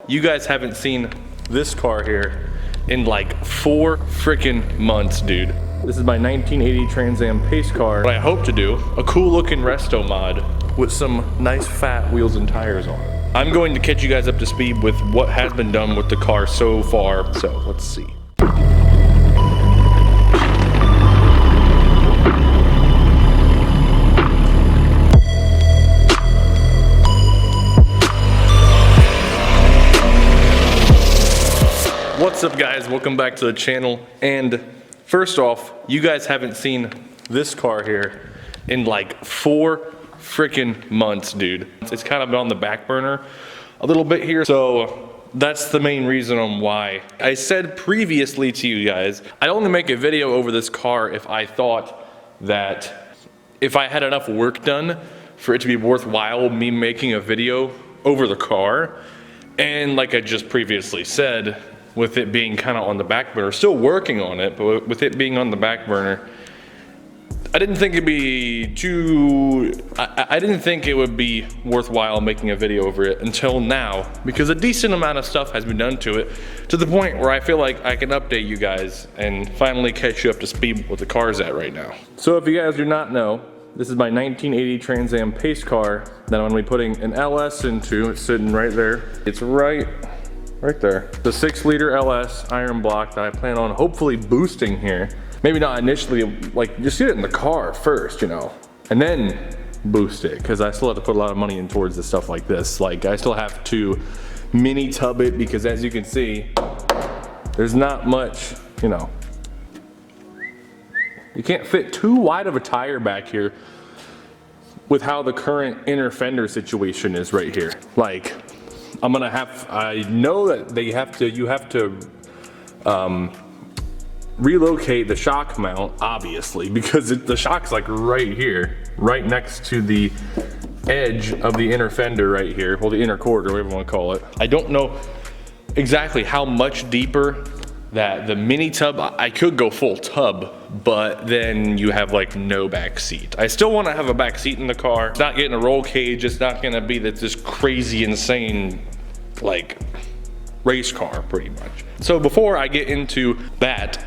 you guys haven't seen this car here in like 4 freaking months, dude. This is my 1980 Trans Am pace car. What I hope to do, a cool looking Restomod with some nice fat wheels and tires on it. I'm going to catch you guys up to speed with what has been done with the car so far. So let's see. What's up guys, welcome back to the channel. And first off, you guys haven't seen this car here in like 4 freaking months, dude. It's kind of been on the back burner a little bit here. So that's the main reason on why. I said previously to you guys, I'd only make a video over this car if I thought that if I had enough work done for it to be worthwhile me making a video over the car. And like I just previously said, with it being kind of on the back burner, still working on it, but with it being on the back burner, I didn't think it'd be I didn't think it would be worthwhile making a video over it until now, because a decent amount of stuff has been done to it, to the point where I feel like I can update you guys and finally catch you up to speed with the car's at right now. So if you guys do not know, this is my 1980 Trans Am pace car that I'm gonna be putting an LS into. It's sitting right there. It's right there. The 6-liter LS iron block that I plan on hopefully boosting here. Maybe not initially, like just get it in the car first, you know, and then boost it, because I still have to put a lot of money in towards the stuff like this. Like I still have to mini tub it, because as you can see, there's not much, you know. You can't fit too wide of a tire back here with how the current inner fender situation is right here. Like, I know that you have to relocate the shock mount, obviously, because the shock's like right here, right next to the edge of the inner fender right here, well, the inner cord, or whatever you want to call it. I don't know exactly how much deeper that the mini tub, I could go full tub, but then you have like no back seat. I still want to have a back seat in the car. It's not getting a roll cage. It's not going to be this crazy, insane, like race car pretty much. So before I get into that,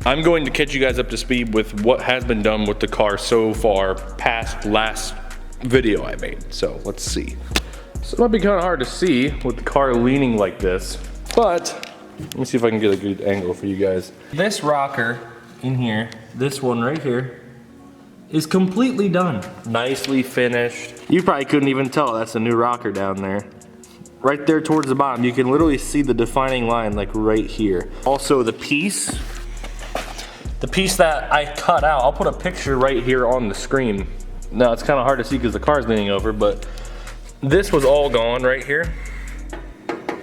I'm going to catch you guys up to speed with what has been done with the car so far past last video I made. So let's see. So it might be kind of hard to see with the car leaning like this, but let me see if I can get a good angle for you guys. This rocker in here, this one right here, is completely done. Nicely finished. You probably couldn't even tell that's a new rocker down there. Right there towards the bottom, you can literally see the defining line like right here. Also the piece that I cut out, I'll put a picture right here on the screen. Now it's kind of hard to see because the car's leaning over, but this was all gone right here.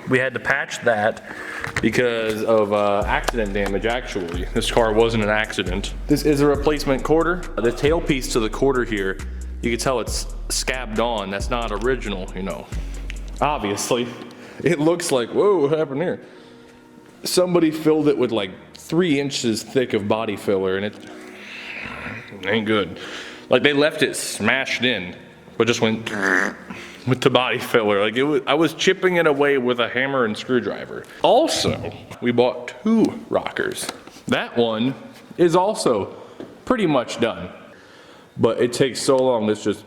We had to patch that because of accident damage. Actually, this car wasn't an accident. This is a replacement quarter. The tailpiece to the quarter here, you can tell it's scabbed on. That's not original, you know. Obviously, it looks like, whoa, what happened here? Somebody filled it with like 3 inches thick of body filler, and it ain't good. Like they left it smashed in, but just went with the body filler. Like I was chipping it away with a hammer and screwdriver. Also, we bought 2 rockers. That one is also pretty much done, but it takes so long. It's just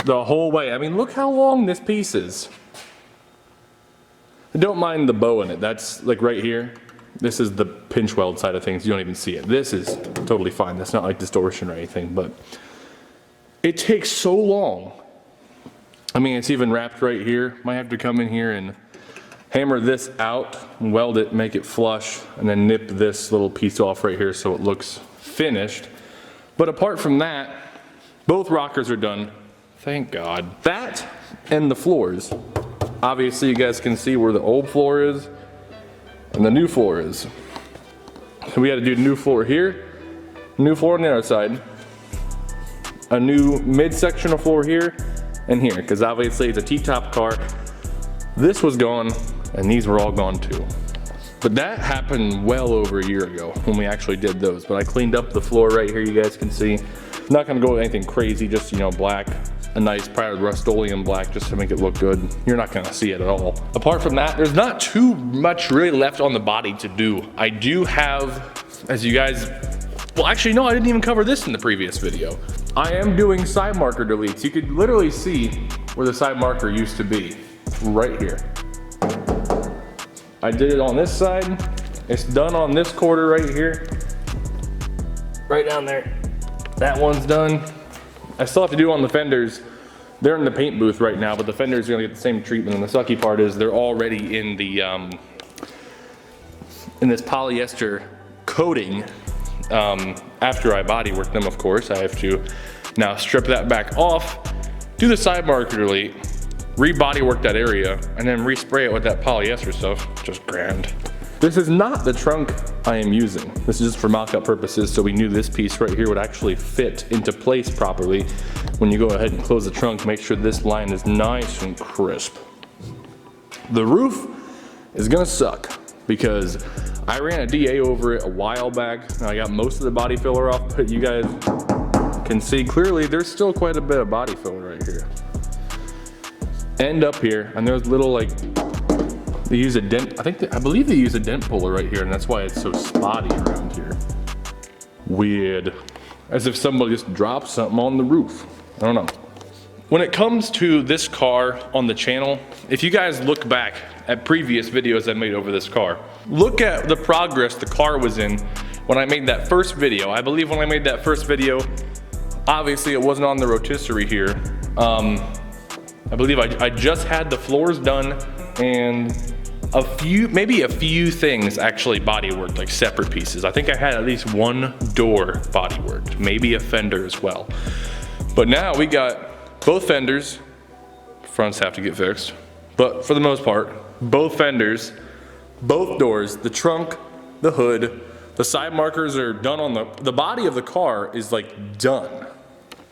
the whole way. I mean, look how long this piece is. Don't mind the bow in it. That's like right here. This is the pinch weld side of things. You don't even see it. This is totally fine. That's not like distortion or anything, but it takes so long. I mean, it's even wrapped right here. Might have to come in here and hammer this out and weld it, make it flush, and then nip this little piece off right here so it looks finished. But apart from that, both rockers are done. Thank God. That and the floors. Obviously you guys can see where the old floor is and the new floor is. So we had to do new floor here, new floor on the other side, a new mid-sectional floor here and here, because obviously it's a T-top car. This was gone and these were all gone too. But that happened well over a year ago when we actually did those. But I cleaned up the floor right here, you guys can see. Not gonna go with anything crazy, just, you know, black. A nice probably Rust-Oleum black just to make it look good. You're not gonna see it at all. Apart from that, there's not too much really left on the body to do. I do have, as you guys, well actually no, I didn't even cover this in the previous video. I am doing side marker deletes. You could literally see where the side marker used to be, right here. I did it on this side. It's done on this quarter right here. Right down there. That one's done. I still have to do on the fenders. They're in the paint booth right now, but the fenders are gonna get the same treatment. And the sucky part is they're already in the in this polyester coating. After I body work them, of course, I have to now strip that back off, do the side marker delete, re-body work that area, and then respray it with that polyester stuff. Just grand. This is not the trunk I am using. This is just for mock-up purposes, so we knew this piece right here would actually fit into place properly. When you go ahead and close the trunk, make sure this line is nice and crisp. The roof is gonna suck because I ran a DA over it a while back. And I got most of the body filler off, but you guys can see clearly there's still quite a bit of body filler right here. And up here, and there's little like, they use a dent, I believe they use a dent puller right here, and that's why it's so spotty around here. Weird. As if somebody just dropped something on the roof. I don't know. When it comes to this car on the channel, if you guys look back at previous videos I made over this car, look at the progress the car was in when I made that first video. I believe when I made that first video, obviously it wasn't on the rotisserie here. I believe I just had the floors done and maybe a few things actually body worked, like separate pieces. I think I had at least one door body worked, maybe a fender as well. But now we got both fenders, fronts have to get fixed, but for the most part, both fenders, both doors, the trunk, the hood, the side markers are done on the body of the car is like done.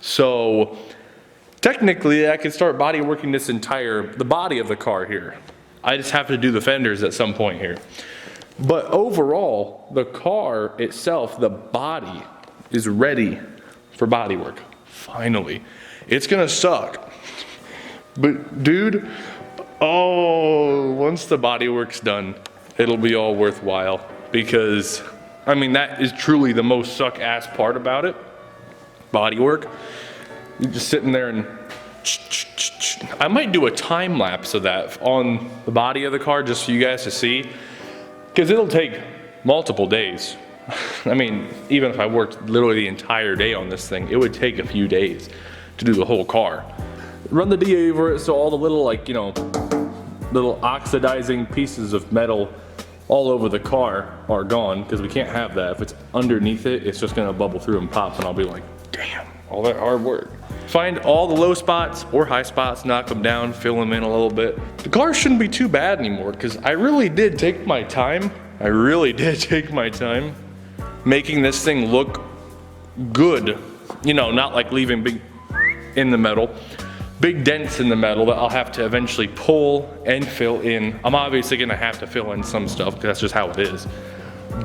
So technically I could start body working the body of the car here. I just have to do the fenders at some point here. But overall, the car itself, the body is ready for body work, finally. It's gonna suck, but dude, oh, once the body work's done, it'll be all worthwhile because, I mean, that is truly the most suck ass part about it, body work. You're just sitting there and I might do a time lapse of that on the body of the car just for you guys to see, because it'll take multiple days. I mean, even if I worked literally the entire day on this thing, it would take a few days to do the whole car. Run the DA over it so all the little, like, you know, little oxidizing pieces of metal all over the car are gone, because we can't have that. If it's underneath it, it's just gonna bubble through and pop, and I'll be like, damn, all that hard work. Find all the low spots or high spots, knock them down, fill them in a little bit. The car shouldn't be too bad anymore, because I really did take my time. Making this thing look good. You know, not like leaving big in the metal, big dents in the metal that I'll have to eventually pull and fill in. I'm obviously gonna have to fill in some stuff because that's just how it is.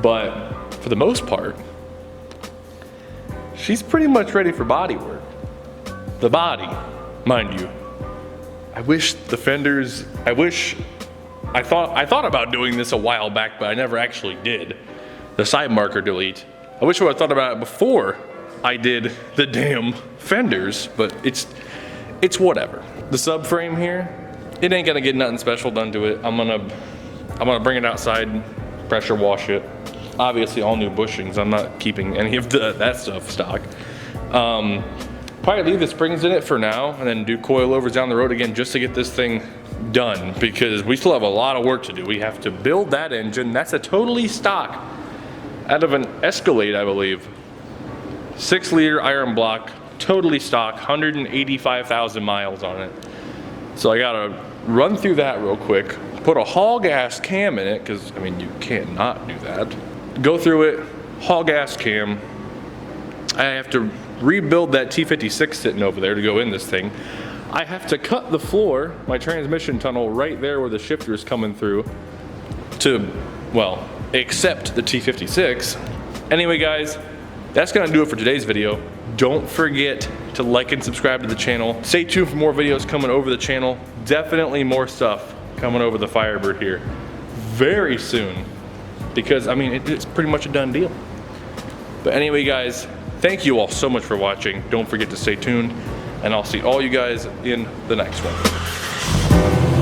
But for the most part, she's pretty much ready for body work. The body, mind you. I wish the fenders, I thought about doing this a while back, but I never actually did. The side marker delete. I wish I would have thought about it before I did the damn fenders, but it's whatever. The subframe here, it ain't gonna get nothing special done to it. I'm gonna bring it outside, pressure wash it. Obviously all new bushings. I'm not keeping any of that stuff stock. Probably leave the springs in it for now and then do coilovers down the road again just to get this thing done, because we still have a lot of work to do. We have to build that engine. That's a totally stock out of an Escalade, I believe. 6-liter iron block, totally stock, 185,000 miles on it. So I gotta run through that real quick, put a haul gas cam in it, because I mean, you can't not do that. Go through it, haul gas cam. I have to rebuild that T56 sitting over there to go in this thing. I have to cut the floor, my transmission tunnel, right there where the shifter is coming through to, well, accept the T56. Anyway guys, that's gonna do it for today's video. Don't forget to like and subscribe to the channel. Stay tuned for more videos coming over the channel. Definitely more stuff coming over the Firebird here very soon, because I mean, it's pretty much a done deal. But anyway, guys, thank you all so much for watching. Don't forget to stay tuned, and I'll see all you guys in the next one.